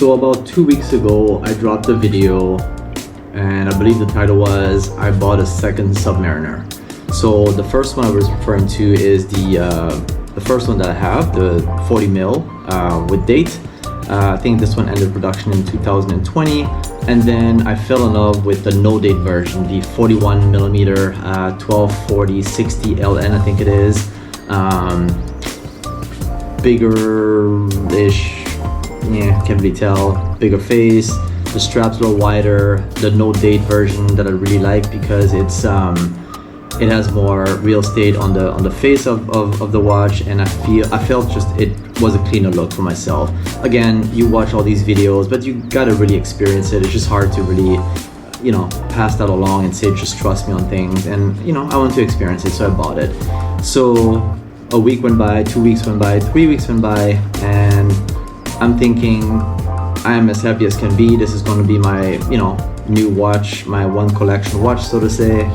So about 2 weeks ago, I dropped a video, and I believe the title was I bought a second Submariner. So the first one I was referring to is the first one that I have, the 40 mil with date. I think this one ended production in 2020, and then I fell in love with the no date version, the 41 millimeter 1240-60 LN, I think it is. Bigger-ish, yeah, can't really tell. Bigger face, the strap's a little wider. The no date version that I really like because it has more real estate on the face of the watch, and I felt just it was a cleaner look for myself. Again, you watch all these videos, but you gotta really experience it. It's just hard to really, pass that along and say just trust me on things. And I want to experience it, so I bought it. So a week went by, 2 weeks went by, 3 weeks went by, and I'm thinking I am as happy as can be. This is going to be my new watch, my one collection watch, so to say.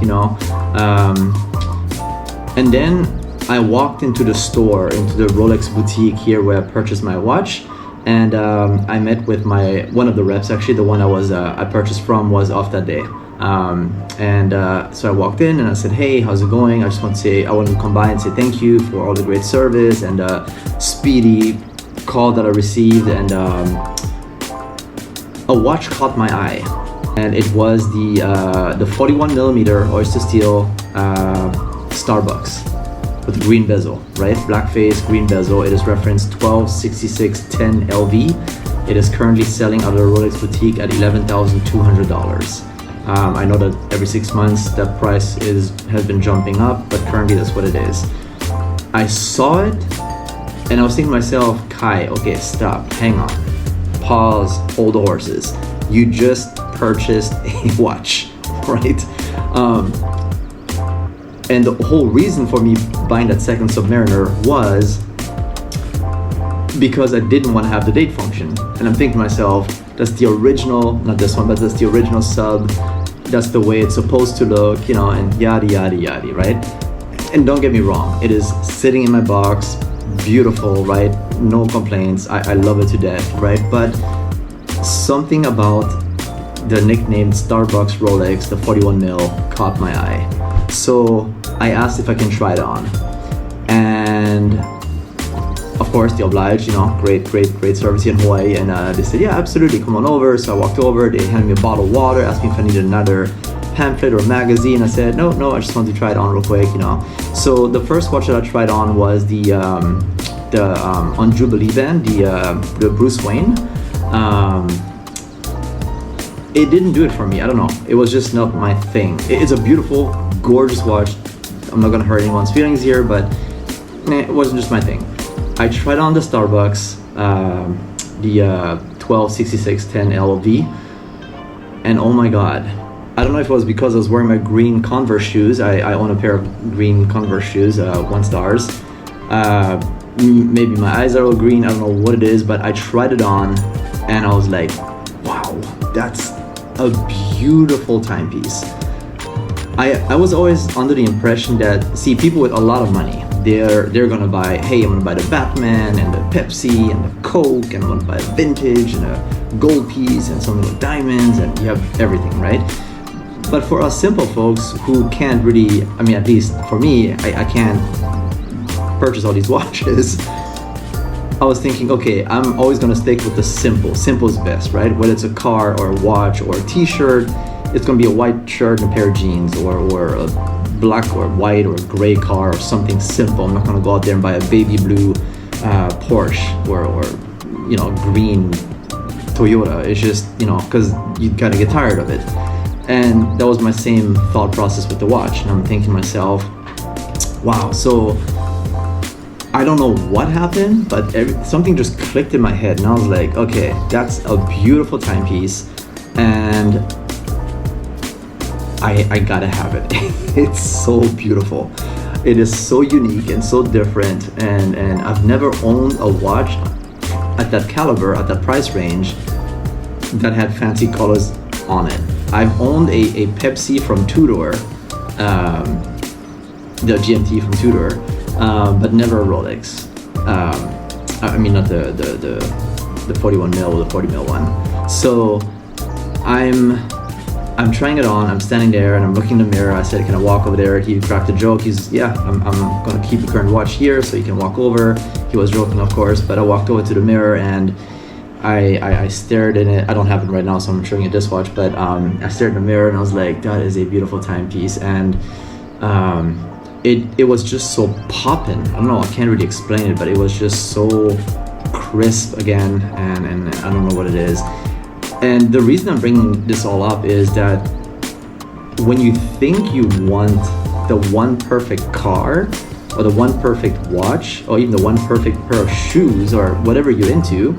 And then I walked into the store, into the Rolex Boutique here where I purchased my watch, and I met with one of the reps. Actually, the one I purchased from was off that day. So I walked in and I said, hey, how's it going? I wanted to come by and say thank you for all the great service and speedy call that I received. And a watch caught my eye, and it was the 41 millimeter oyster steel Starbucks with green bezel, right? Black face, green bezel. It is referenced 126610 LV. It is currently selling out of the Rolex Boutique at $11,200. I know that every 6 months that price has been jumping up, but currently that's what it is. I saw it and I was thinking to myself, Kai, okay, stop, hang on, pause, hold the horses. You just purchased a watch, right? And the whole reason for me buying that second Submariner was because I didn't want to have the date function. And I'm thinking to myself, that's the original, not this one, but that's the original sub. That's the way it's supposed to look, and yada, yada, yada, right? And don't get me wrong, it is sitting in my box, beautiful, right? No complaints, I love it to death, right? But something about the nicknamed Starbucks Rolex, the 41 mil, caught my eye. So I asked if I can try it on. And of course, they obliged, great service here in Hawaii. And they said, yeah, absolutely, come on over. So I walked over, they handed me a bottle of water, asked me if I needed another pamphlet or magazine. I said, no, I just wanted to try it on real quick, So the first watch that I tried on was the on Jubilee band, the Bruce Wayne. It didn't do it for me, I don't know. It was just not my thing. It's a beautiful, gorgeous watch. I'm not gonna hurt anyone's feelings here, but it wasn't just my thing. I tried on the Starbucks, the 126610 LV, and oh my God. I don't know if it was because I was wearing my green Converse shoes. I own a pair of green Converse shoes, 1 stars. Maybe my eyes are all green, I don't know what it is, but I tried it on and I was like, wow, that's a beautiful timepiece. I was always under the impression that, people with a lot of money, they're gonna buy, hey, I'm gonna buy the Batman and the Pepsi and the Coke, and I'm gonna buy a vintage and a gold piece and something with diamonds, and you have everything, right? But for us simple folks who can't really, at least for me, I can't purchase all these watches. I was thinking, okay, I'm always gonna stick with the simple. Simple is best, right? Whether it's a car or a watch or a t-shirt, it's gonna be a white shirt and a pair of jeans, or a black or white or a gray car or something simple. I'm not gonna go out there and buy a baby blue Porsche or green Toyota. It's just, because you gotta get tired of it. And that was my same thought process with the watch. And I'm thinking to myself, wow, so I don't know what happened, but something just clicked in my head. And I was like, okay, that's a beautiful timepiece. And I gotta have it. It's so beautiful. It is so unique and so different. And I've never owned a watch at that caliber, at that price range, that had fancy colors on it. I've owned a Pepsi from Tudor, the GMT from Tudor, but never a Rolex. I mean, not the the 41 mil or the 40 mil one. So I'm trying it on. I'm standing there and I'm looking in the mirror. I said, can I walk over there? He cracked a joke. He's, yeah, I'm going to keep the current watch here so you can walk over. He was joking, of course, but I walked over to the mirror and I stared in it. I don't have it right now, so I'm showing you this watch, but I stared in the mirror and I was like, that is a beautiful timepiece. And it was just so poppin'. I don't know, I can't really explain it, but it was just so crisp again, and I don't know what it is. And the reason I'm bringing this all up is that when you think you want the one perfect car or the one perfect watch or even the one perfect pair of shoes or whatever you're into,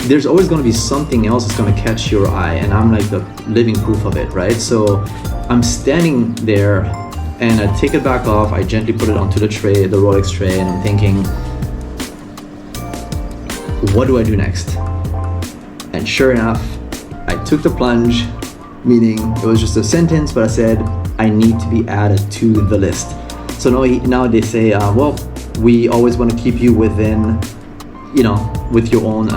there's always going to be something else that's going to catch your eye, and I'm like the living proof of it, right? So I'm standing there and I take it back off, I gently put it onto the tray, the Rolex tray, and I'm thinking, what do I do next? And sure enough, I took the plunge, meaning it was just a sentence, but I said, I need to be added to the list. So now they say, well, we always want to keep you within, you know, with your own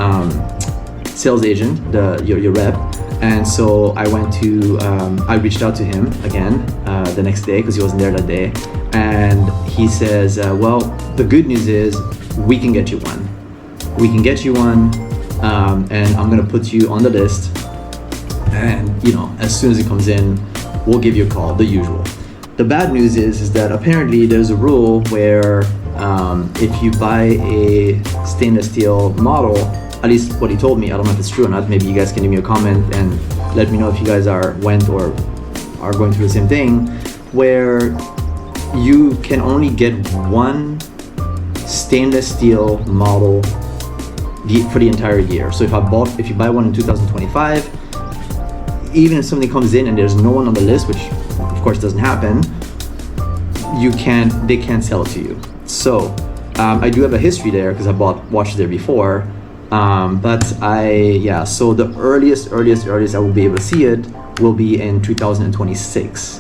sales agent, your rep. And so I went to, I reached out to him again the next day because he wasn't there that day. And he says, well, the good news is we can get you one. We can get you one, and I'm gonna put you on the list. And you know, as soon as it comes in, we'll give you a call, the usual. The bad news is that apparently there's a rule where if you buy a stainless steel model, at least what he told me, I don't know if it's true or not, maybe you guys can leave me a comment and let me know if you guys went or are going through the same thing, where you can only get one stainless steel model for the entire year. So if you buy one in 2025, even if something comes in and there's no one on the list, which of course doesn't happen, they can't sell it to you. So I do have a history there because I bought watches there before, but so the earliest I will be able to see it will be in 2026.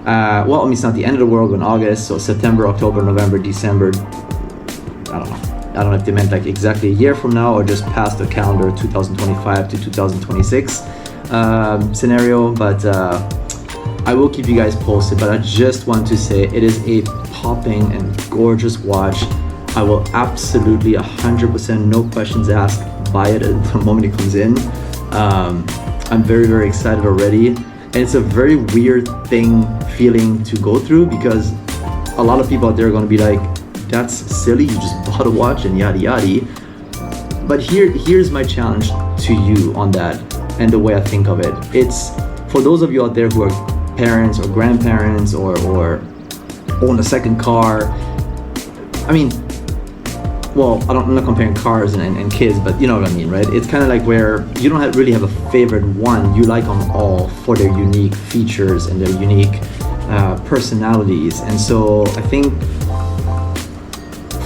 Well, I mean, it's not the end of the world, in August, so September, October, November, December, I don't know if they meant like exactly a year from now or just past the calendar 2025 to 2026 scenario, but I will keep you guys posted. But I just want to say it is a popping and gorgeous watch. I will absolutely 100%, no questions asked, buy it at the moment it comes in. I'm very, very excited already, and it's a very weird feeling to go through, because a lot of people out there are going to be like, that's silly, you just bought a watch and yada yada. But here's my challenge to you on that and the way I think of it. It's for those of you out there who are parents or grandparents or own a second car. I mean, well, I'm not comparing cars and kids, but you know what I mean, right? It's kind of like where you don't really have a favorite one. You like them all for their unique features and their unique personalities. And so I think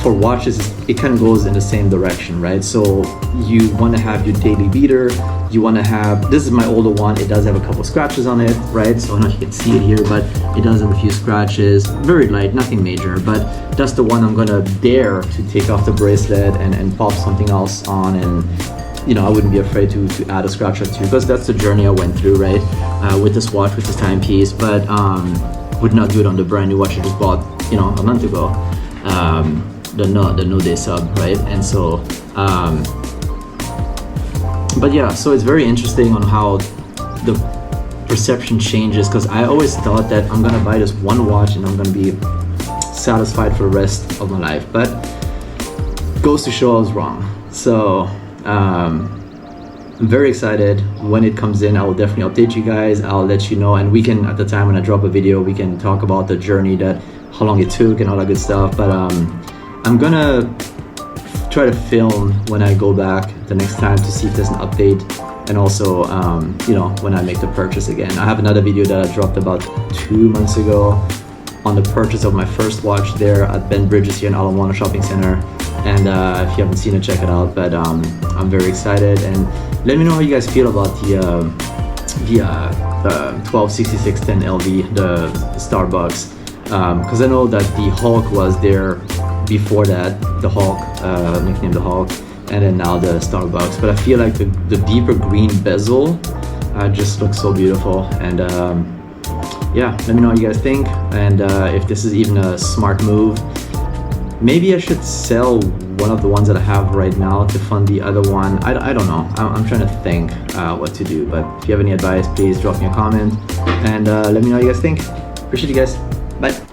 for watches, it kind of goes in the same direction, right? So you want to have your daily beater. You want to have, this is my older one. It does have a couple scratches on it, right? So I don't know if you can see it here, but it does have a few scratches, very light, nothing major, but that's the one I'm gonna dare to take off the bracelet and pop something else on. And you know, I wouldn't be afraid to add a scratch or two, because that's the journey I went through, right? With this watch, with this timepiece, but would not do it on the brand new watch I just bought, you know, a month ago. The no day sub, right? And so but yeah, so it's very interesting on how the perception changes, because I always thought that I'm gonna buy this one watch and I'm gonna be satisfied for the rest of my life, but goes to show I was wrong. So I'm very excited. When it comes in, I will definitely update you guys. I'll let you know, and we can, at the time when I drop a video, we can talk about the journey, how long it took and all that good stuff. But I'm gonna try to film when I go back the next time to see if there's an update, and also you know, when I make the purchase again. I have another video that I dropped about 2 months ago on the purchase of my first watch there at Ben Bridges here in Alamoana Shopping Center, and if you haven't seen it, check it out. But I'm very excited, and let me know how you guys feel about the 126610 LV, the Starbucks, because I know that the Hulk was their before that, the Hawk, nicknamed the Hawk, and then now the Starbucks. But I feel like the deeper green bezel just looks so beautiful. And yeah, let me know what you guys think, and if this is even a smart move. Maybe I should sell one of the ones that I have right now to fund the other one. I don't know. I'm trying to think what to do. But if you have any advice, please drop me a comment and let me know what you guys think. Appreciate you guys. Bye.